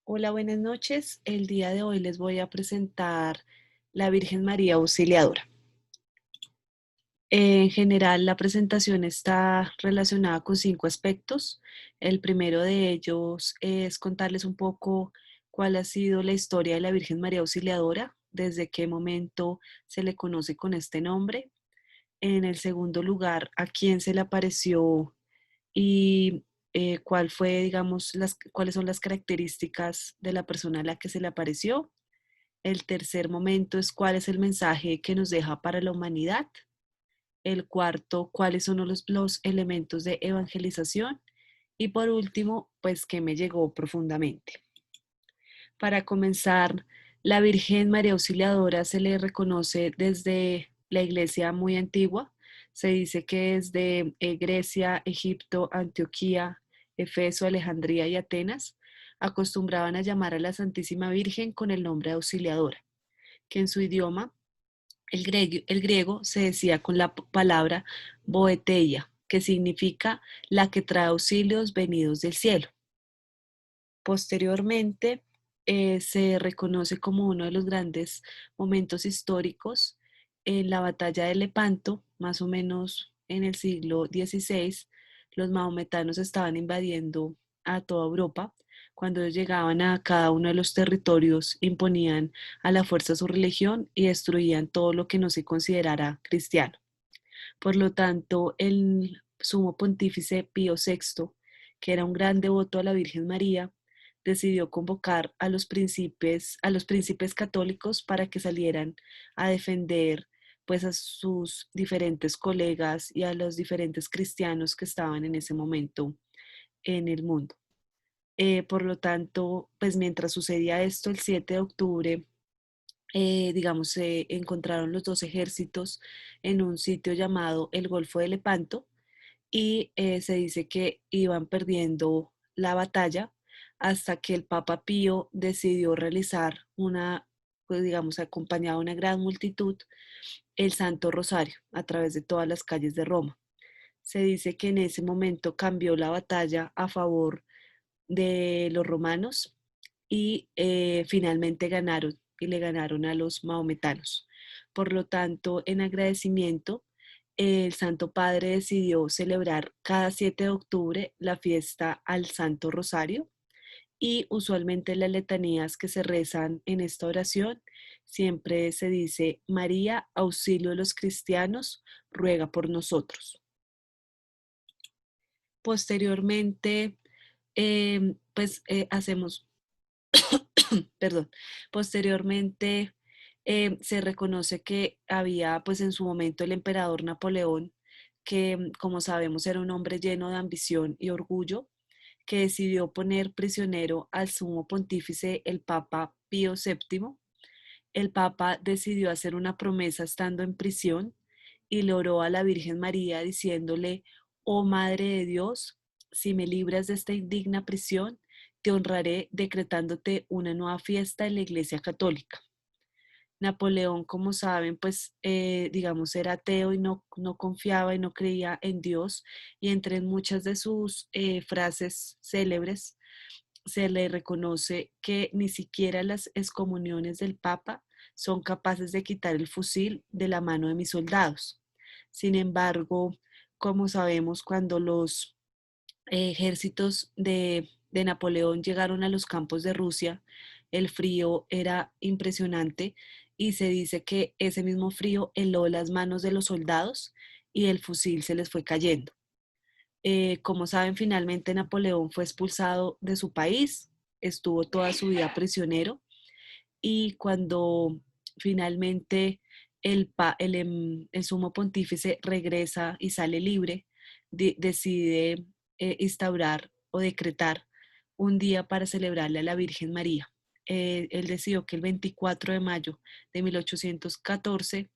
Hola, buenas noches. El día de hoy les voy a presentar la Virgen María Auxiliadora. En general, la presentación está relacionada con 5 aspectos. El primero de ellos es contarles un poco cuál ha sido la historia de la Virgen María Auxiliadora, desde qué momento se le conoce con este nombre. En el segundo lugar, a quién se le apareció y cuál fue, digamos, cuáles son las características de la persona a la que se le apareció. El tercer momento es cuál es el mensaje que nos deja para la humanidad. El cuarto, cuáles son los elementos de evangelización. Y por último, pues que me llegó profundamente. Para comenzar, la Virgen María Auxiliadora se le reconoce desde la iglesia muy antigua. Se dice que desde Grecia, Egipto, Antioquía, Efeso, Alejandría y Atenas acostumbraban a llamar a la Santísima Virgen con el nombre de Auxiliadora, que en su idioma, el griego, se decía con la palabra boeteia, que significa la que trae auxilios venidos del cielo. Posteriormente, se reconoce como uno de los grandes momentos históricos en la batalla de Lepanto, más o menos en el siglo XVI. Los maometanos estaban invadiendo a toda Europa. Cuando ellos llegaban a cada uno de los territorios, imponían a la fuerza su religión y destruían todo lo que no se considerara cristiano. Por lo tanto, el sumo pontífice Pío VI, que era un gran devoto a la Virgen María, decidió convocar a los príncipes católicos para que salieran a defender pues a sus diferentes colegas y a los diferentes cristianos que estaban en ese momento en el mundo. Por lo tanto, pues mientras sucedía esto, el 7 de octubre, digamos, se encontraron los dos ejércitos en un sitio llamado el Golfo de Lepanto y se dice que iban perdiendo la batalla hasta que el Papa Pío decidió realizar pues digamos, acompañado de una gran multitud, el Santo Rosario a través de todas las calles de Roma. Se dice que en ese momento cambió la batalla a favor de los romanos y finalmente ganaron y le ganaron a los maometanos. Por lo tanto, en agradecimiento, el Santo Padre decidió celebrar cada 7 de octubre la fiesta al Santo Rosario y usualmente las letanías que se rezan en esta oración siempre se dice: María, auxilio de los cristianos, ruega por nosotros. Posteriormente, pues hacemos perdón, posteriormente se reconoce que había pues en su momento el emperador Napoleón, que como sabemos era un hombre lleno de ambición y orgullo, que decidió poner prisionero al sumo pontífice, el Papa Pío VII. El Papa decidió hacer una promesa estando en prisión y le oró a la Virgen María diciéndole: oh Madre de Dios, si me libras de esta indigna prisión, te honraré decretándote una nueva fiesta en la Iglesia Católica. Napoleón, como saben, pues digamos era ateo y no confiaba y no creía en Dios, y entre muchas de sus frases célebres se le reconoce que ni siquiera las excomuniones del Papa son capaces de quitar el fusil de la mano de mis soldados. Sin embargo, como sabemos, cuando los ejércitos de Napoleón llegaron a los campos de Rusia, el frío era impresionante y se dice que ese mismo frío heló las manos de los soldados y el fusil se les fue cayendo. Como saben, finalmente Napoleón fue expulsado de su país, estuvo toda su vida prisionero y cuando finalmente el sumo pontífice regresa y sale libre, decide instaurar o decretar un día para celebrarle a la Virgen María. Él decidió que el 24 de mayo de 1814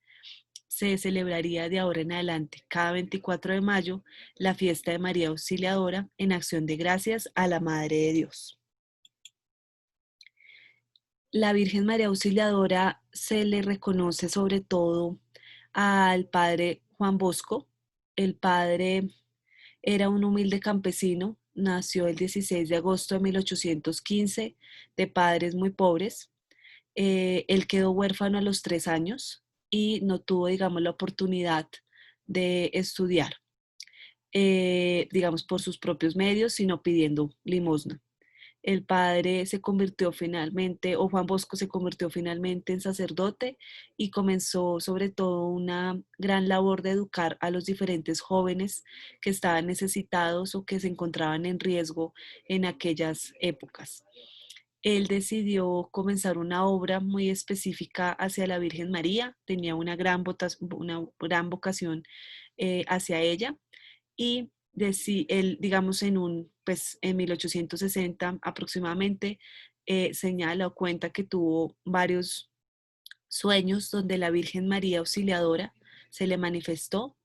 se celebraría de ahora en adelante, cada 24 de mayo, la fiesta de María Auxiliadora en acción de gracias a la Madre de Dios. La Virgen María Auxiliadora se le reconoce sobre todo al padre Juan Bosco. El padre era un humilde campesino nació el 16 de agosto de 1815 de padres muy pobres. Él quedó huérfano a los 3 años y no tuvo, digamos, la oportunidad de estudiar, digamos, por sus propios medios, sino pidiendo limosna. El padre se convirtió finalmente, o Juan Bosco se convirtió finalmente en sacerdote y comenzó sobre todo una gran labor de educar a los diferentes jóvenes que estaban necesitados o que se encontraban en riesgo en aquellas épocas. Él decidió comenzar una obra muy específica hacia la Virgen María, tenía una gran vocación hacia ella y él, digamos, pues, en 1860 aproximadamente, señala o cuenta que tuvo varios sueños donde la Virgen María Auxiliadora se le manifestó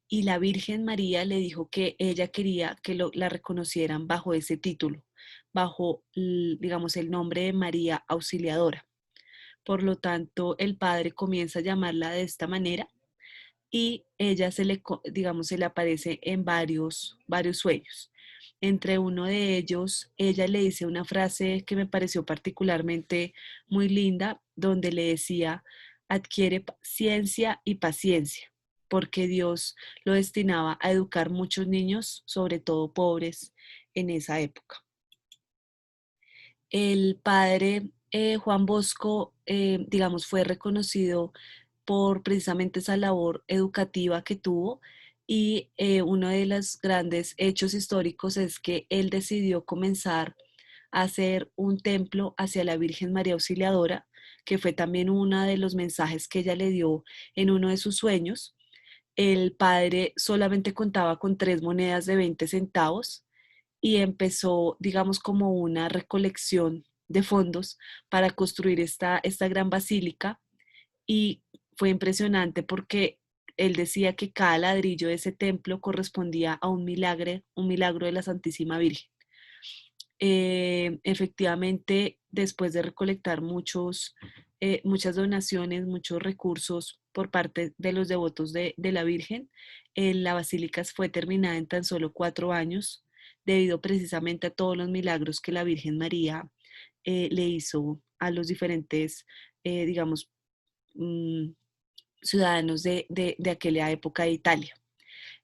y la Virgen María le dijo que ella quería que la reconocieran bajo ese título, bajo, digamos, el nombre de María Auxiliadora. Por lo tanto, el padre comienza a llamarla de esta manera y ella digamos, se le aparece en varios sueños. Entre uno de ellos, ella le dice una frase que me pareció particularmente muy linda, donde le decía, adquiere ciencia y paciencia, porque Dios lo destinaba a educar muchos niños, sobre todo pobres, en esa época. El padre Juan Bosco, digamos, fue reconocido por precisamente esa labor educativa que tuvo y uno de los grandes hechos históricos es que él decidió comenzar a hacer un templo hacia la Virgen María Auxiliadora, que fue también uno de los mensajes que ella le dio en uno de sus sueños. El padre solamente contaba con 3 monedas de 20 centavos y empezó, digamos, como una recolección de fondos para construir esta gran basílica y fue impresionante porque él decía que cada ladrillo de ese templo correspondía a un milagro de la Santísima Virgen. Efectivamente, después de recolectar muchas donaciones, muchos recursos por parte de los devotos de la Virgen, la basílica fue terminada en tan solo 4 años, debido precisamente a todos los milagros que la Virgen María le hizo a los diferentes, digamos, mm, ciudadanos de aquella época de Italia.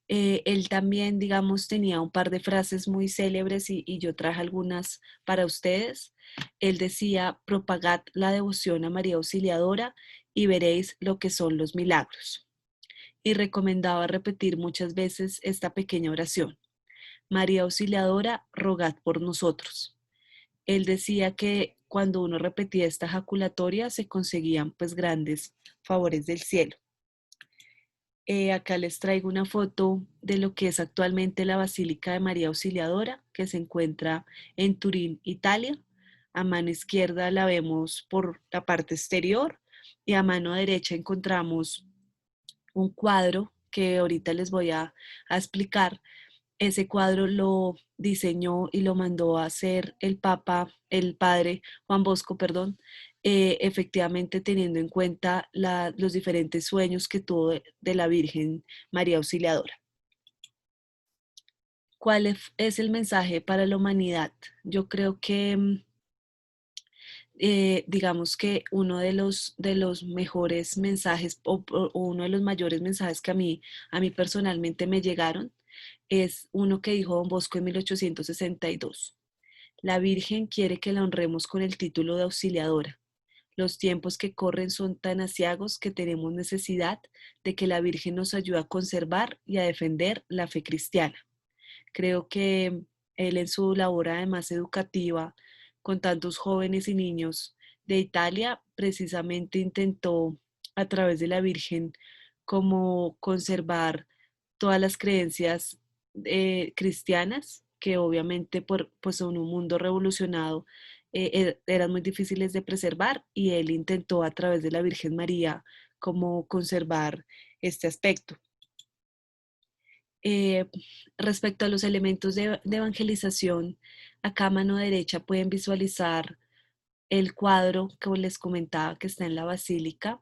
Él también, digamos, tenía un par de frases muy célebres y yo traje algunas para ustedes. Él decía, propagad la devoción a María Auxiliadora y veréis lo que son los milagros. Y recomendaba repetir muchas veces esta pequeña oración. María Auxiliadora, rogad por nosotros. Él decía que cuando uno repetía esta ejaculatoria se conseguían pues grandes favores del cielo. Acá les traigo una foto de lo que es actualmente la Basílica de María Auxiliadora, que se encuentra en Turín, Italia. A mano izquierda la vemos por la parte exterior y a mano derecha encontramos un cuadro que ahorita les voy a explicar. Ese cuadro lo diseñó y lo mandó a hacer el padre Juan Bosco, perdón, efectivamente teniendo en cuenta los diferentes sueños que tuvo de la Virgen María Auxiliadora. ¿Cuál es el mensaje para la humanidad? Yo creo que, digamos que uno de los mejores mensajes o uno de los mayores mensajes que a mí personalmente me llegaron es uno que dijo Don Bosco en 1862. La Virgen quiere que la honremos con el título de auxiliadora. Los tiempos que corren son tan aciagos que tenemos necesidad de que la Virgen nos ayude a conservar y a defender la fe cristiana. Creo que él en su labor además educativa con tantos jóvenes y niños de Italia precisamente intentó a través de la Virgen como conservar todas las creencias cristianas que obviamente pues en un mundo revolucionado eran muy difíciles de preservar y él intentó a través de la Virgen María como conservar este aspecto. Eh, Respecto a los elementos de evangelización, acá a mano derecha pueden visualizar el cuadro que les comentaba que está en la basílica.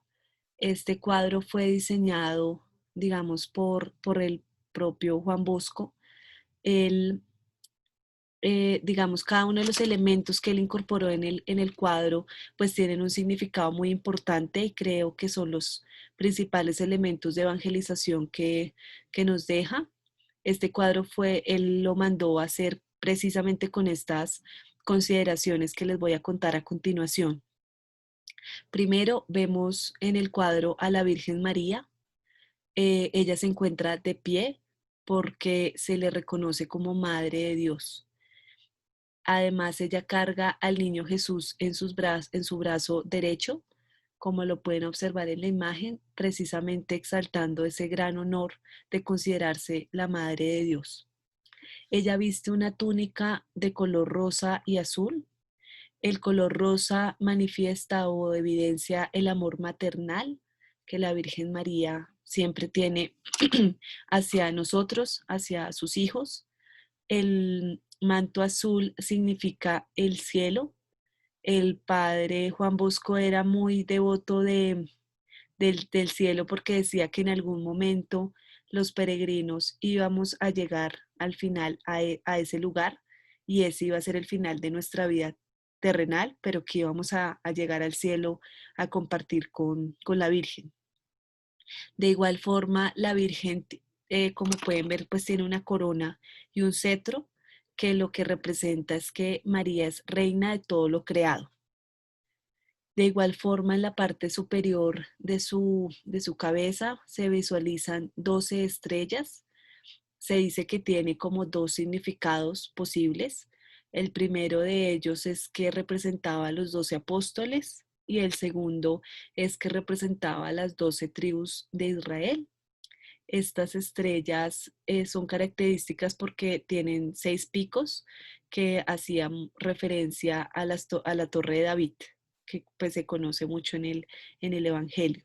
Este cuadro fue diseñado, digamos, por el propio Juan Bosco. Él digamos, cada uno de los elementos que él incorporó en el cuadro, pues tienen un significado muy importante y creo que son los principales elementos de evangelización que nos deja. Este cuadro él lo mandó a hacer precisamente con estas consideraciones que les voy a contar a continuación. Primero vemos en el cuadro a la Virgen María. Ella se encuentra de pie porque se le reconoce como Madre de Dios. Además, ella carga al niño Jesús en su brazo derecho, como lo pueden observar en la imagen, precisamente exaltando ese gran honor de considerarse la Madre de Dios. Ella viste una túnica de color rosa y azul. El color rosa manifiesta o evidencia el amor maternal que la Virgen María siempre tiene hacia nosotros, hacia sus hijos. El manto azul significa el cielo. El padre Juan Bosco era muy devoto del cielo porque decía que en algún momento los peregrinos íbamos a llegar al final a ese lugar y ese iba a ser el final de nuestra vida terrenal, pero que íbamos a llegar al cielo a compartir con la Virgen. De igual forma, la Virgen, como pueden ver, pues tiene una corona y un cetro que lo que representa es que María es reina de todo lo creado. De igual forma, en la parte superior de su cabeza se visualizan 12 estrellas. Se dice que tiene como dos significados posibles. El primero de ellos es que representaba a los 12 apóstoles y el segundo es que representaba a las 12 tribus de Israel. Estas estrellas son características porque tienen 6 picos que hacían referencia a la Torre de David, que pues se conoce mucho en el Evangelio.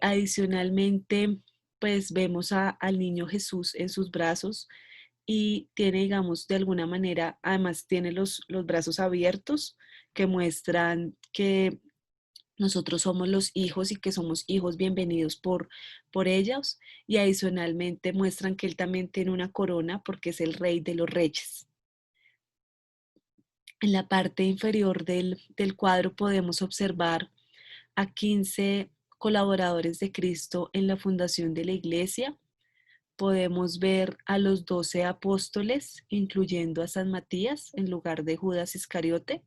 Adicionalmente, pues vemos al niño Jesús en sus brazos y tiene, digamos, de alguna manera, además tiene los brazos abiertos que muestran que nosotros somos los hijos y que somos hijos bienvenidos por ellos, y adicionalmente muestran que él también tiene una corona porque es el rey de los reyes. En la parte inferior del cuadro podemos observar a 15 colaboradores de Cristo en la fundación de la iglesia. Podemos ver a los 12 apóstoles, incluyendo a San Matías en lugar de Judas Iscariote,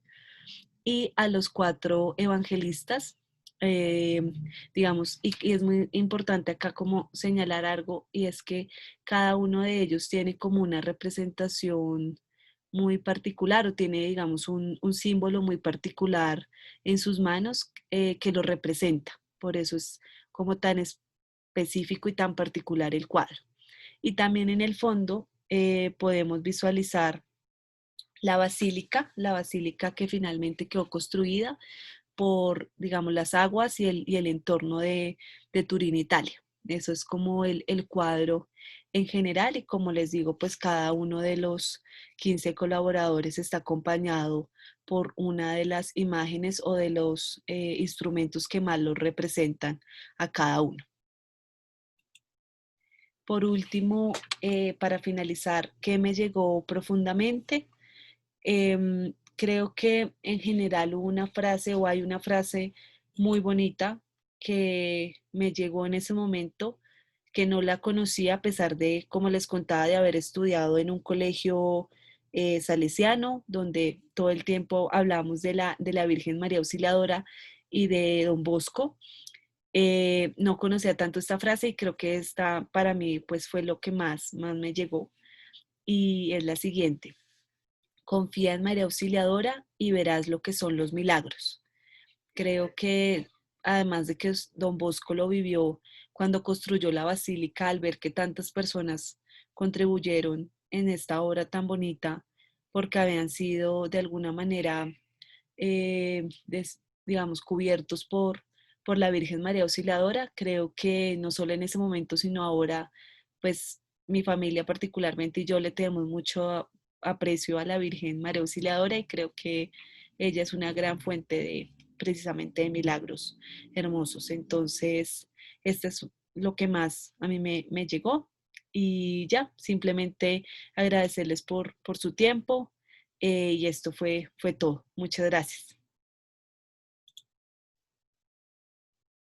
y a los 4 evangelistas. eh, digamos, y es muy importante acá como señalar algo, y es que cada uno de ellos tiene como una representación muy particular o tiene, digamos, un símbolo muy particular en sus manos que lo representa. Por eso es como tan específico y tan particular el cuadro. Y también en el fondo podemos visualizar la basílica que finalmente quedó construida por, digamos, las aguas y el entorno de Turín, Italia. Eso es como el cuadro en general y como les digo, pues cada uno de los 15 colaboradores está acompañado por una de las imágenes o de los instrumentos que más los representan a cada uno. Por último, para finalizar, ¿qué me llegó profundamente? Creo que en general hubo una frase o hay una frase muy bonita que me llegó en ese momento, que no la conocía a pesar de, como les contaba, de haber estudiado en un colegio salesiano, donde todo el tiempo hablamos de la Virgen María Auxiliadora y de Don Bosco. No conocía tanto esta frase y creo que esta para mí pues fue lo que más me llegó y es la siguiente. Confía en María Auxiliadora y verás lo que son los milagros. Creo que además de que Don Bosco lo vivió cuando construyó la basílica, al ver que tantas personas contribuyeron en esta obra tan bonita, porque habían sido de alguna manera, digamos, cubiertos por la Virgen María Auxiliadora, creo que no solo en ese momento, sino ahora, pues mi familia particularmente y yo le tenemos mucho aprecio a la Virgen María Auxiliadora y creo que ella es una gran fuente de precisamente de milagros hermosos. Entonces, este es lo que más a mí me llegó y ya, simplemente agradecerles por su tiempo y esto fue todo. Muchas gracias.